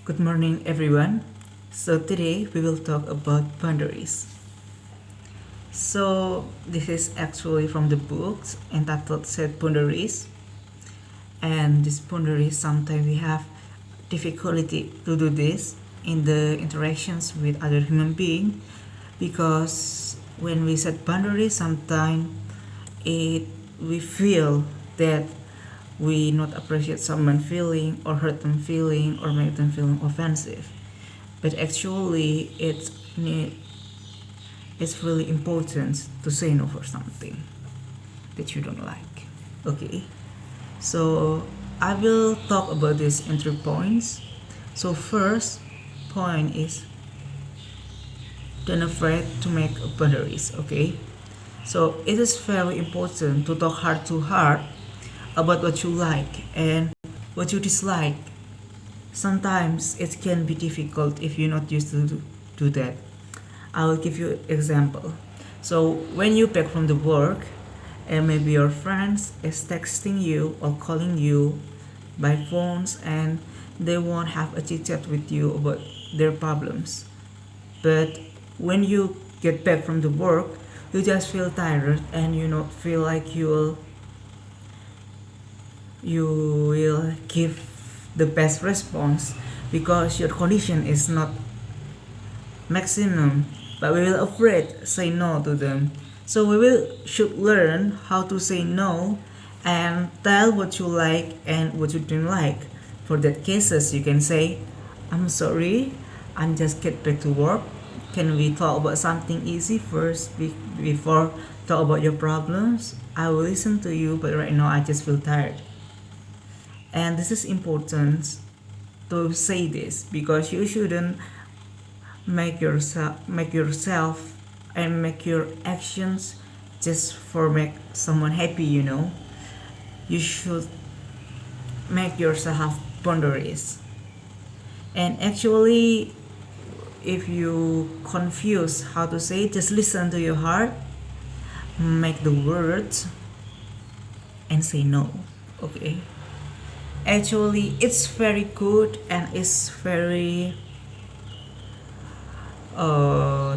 Good morning, everyone. So, today we will talk about boundaries. So, this is actually from the books entitled Set Boundaries. And this boundaries, sometimes we have difficulty to do this in the interactions with other human being because when we set boundaries, sometimes it we feel that we not appreciate someone feeling or hurt them feeling or make them feeling offensive, but actually it's really important to say no for something that you don't like. Okay, so I will talk about this in 3 points. So first point is don't afraid to make boundaries. Okay, so it is very important to talk heart to heart about what you like and what you dislike. Sometimes it can be difficult if you're not used to do that. I will give you an example. So when you back from the work and maybe your friends is texting you or calling you by phones and they won't have a chit chat with you about their problems. But when you get back from the work, you just feel tired and you not feel like you will give the best response because your condition is not maximum, but we will afraid say no to them. So we will should learn how to say no and tell what you like and what you don't like. For that cases you can say, I'm sorry, I'm just get back to work. Can we talk about something easy first before talk about your problems? I will listen to you, but right now I just feel tired. And this is important to say this because you shouldn't make yourself and make your actions just for make someone happy. You should make yourself have boundaries. And actually, if you confuse how to say it, just listen to your heart, make the words, and say no. Okay, actually it's very good and it's very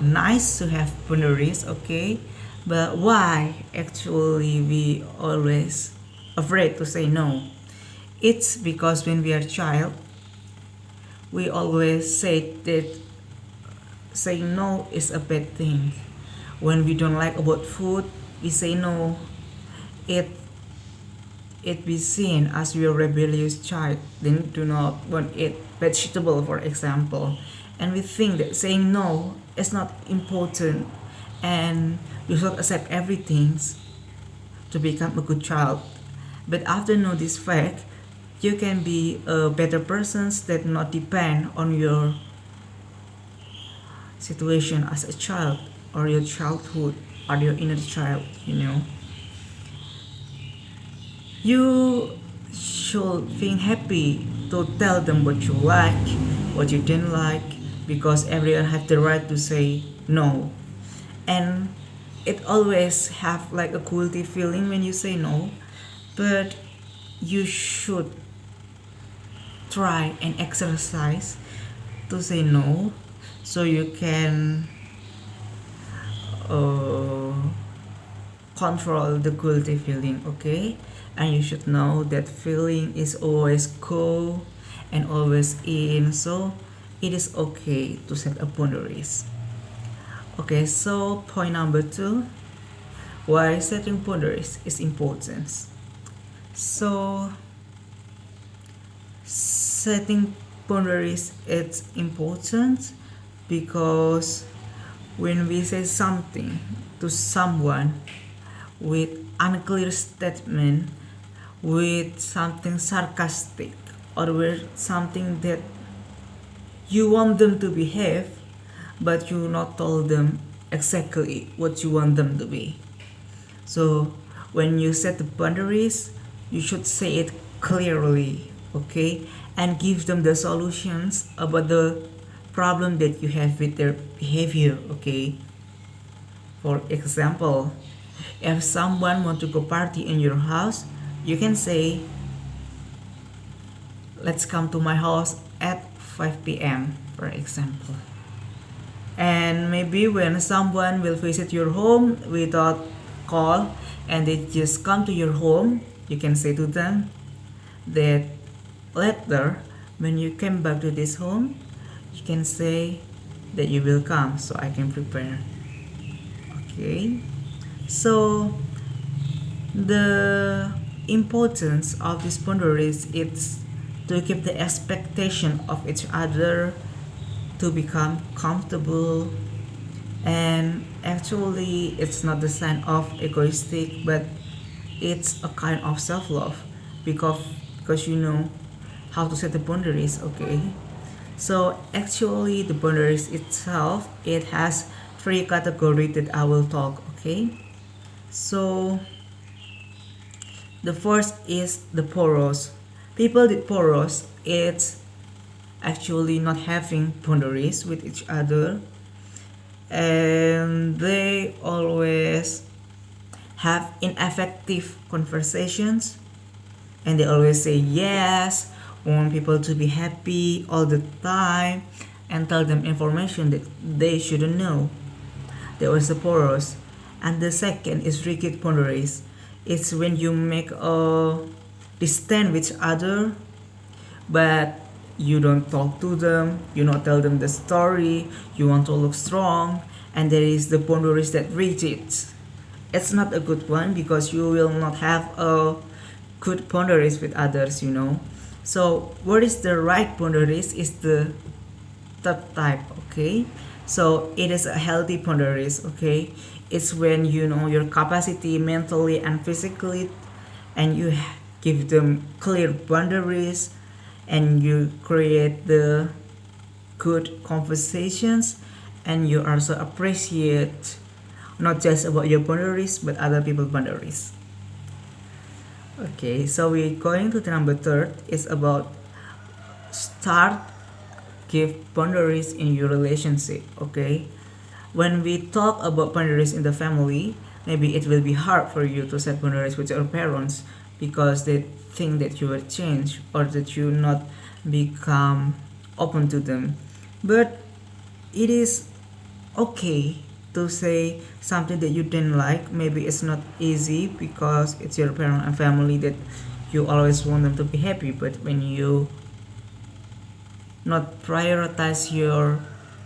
nice to have boundaries. Okay, but why actually we always afraid to say no? It's because when we are child we always say that saying no is a bad thing. When we don't like about food, we say no. It it be seen as we are rebellious child, then do not want eat vegetable, for example. And we think that saying no is not important and you should accept everything to become a good child. But after know this fact, you can be a better person that not depend on your situation as a child or your childhood or your inner child. You should feel happy to tell them what you like, what you didn't like, because everyone have the right to say no. And it always have like a guilty feeling when you say no, but you should try and exercise to say no so you can uh, control the guilty feeling. Okay, and you should know that feeling is always go and always in, so it is okay to set up boundaries. Okay, so point number 2, why setting boundaries is important. So setting boundaries is important because when we say something to someone with unclear statement, with something sarcastic, or with something that you want them to behave, but you not told them exactly what you want them to be. So when you set the boundaries, you should say it clearly, okay, and give them the solutions about the problem that you have with their behavior. Okay, for example, if someone want to go party in your house, you can say, let's come to my house at 5 p.m., for example. And maybe when someone will visit your home without call and they just come to your home, you can say to them that later when you came back to this home, you can say that you will come so I can prepare. Okay, so the importance of these boundaries is to keep the expectation of each other to become comfortable, and actually it's not the sign of egoistic, but it's a kind of self-love, because because you know how to set the boundaries. Okay, so actually the boundaries itself, it has three categories that I will talk. Okay, so the first is the porous people. The porous, it's actually not having boundaries with each other, and they always have ineffective conversations, and they always say yes, want people to be happy all the time, and tell them information that they shouldn't know. That was the porous. And the second is rigid boundaries. It's when you make a distance with each other, but you don't talk to them, you not tell them the story, you want to look strong, and there is the boundaries that rigid. It's not a good one because you will not have a good boundaries with others, you know. So what is the right boundaries is the third type. Okay, so it is a healthy boundaries. Okay, it's when you know your capacity mentally and physically, and you give them clear boundaries, and you create the good conversations, and you also appreciate not just about your boundaries but other people's boundaries. Okay, so we're going to the number third is about start give boundaries in your relationship. Okay, when we talk about boundaries in the family, maybe it will be hard for you to set boundaries with your parents because they think that you will change or that you not become open to them. But it is okay to say something that you didn't like. Maybe it's not easy because it's your parent and family that you always want them to be happy, but when you not prioritize your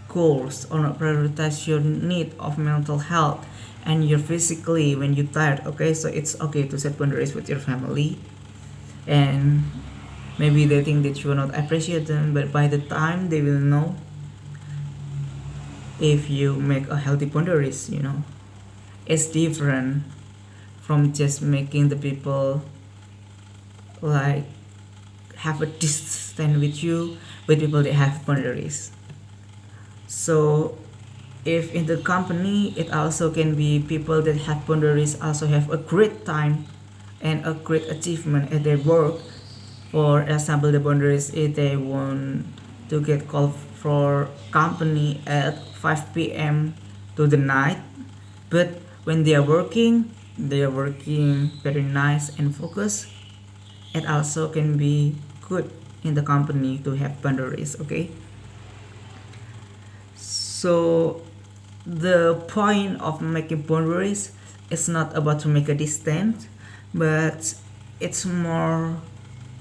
goals or not prioritize your need of mental health and you're physically when you're tired, okay, so it's okay to set boundaries with your family. And maybe they think that you will not appreciate them, but by the time they will know if you make a healthy boundaries, you know, it's different from just making the people like have a distance with you with people that have boundaries. So if in the company, it also can be people that have boundaries also have a great time and a great achievement at their work. For example, the boundaries if they want to get called for company at 5 p.m. to the night, but when they are working very nice and focused. It also can be good in the company to have boundaries. Okay, so the point of making boundaries is not about to make a distance, but it's more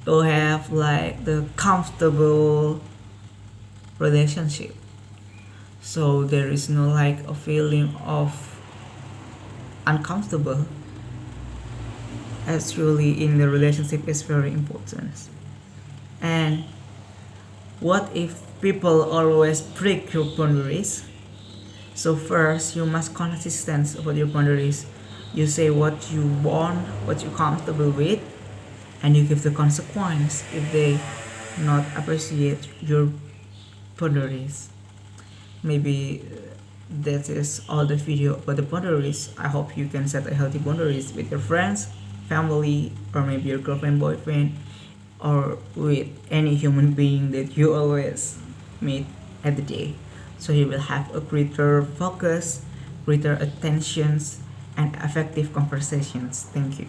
to have like the comfortable relationship, so there is no like a feeling of uncomfortable. Actually in the relationship is very important. And what if people always break your boundaries? So first you must consistent about your boundaries. You say what you want, what you're comfortable with, and you give the consequence if they not appreciate your boundaries. Maybe that is all the video about the boundaries. I hope you can set a healthy boundaries with your friends, family, or maybe your girlfriend, boyfriend, or with any human being that you always meet at the day. So you will have a greater focus, greater attentions, and effective conversations. Thank you.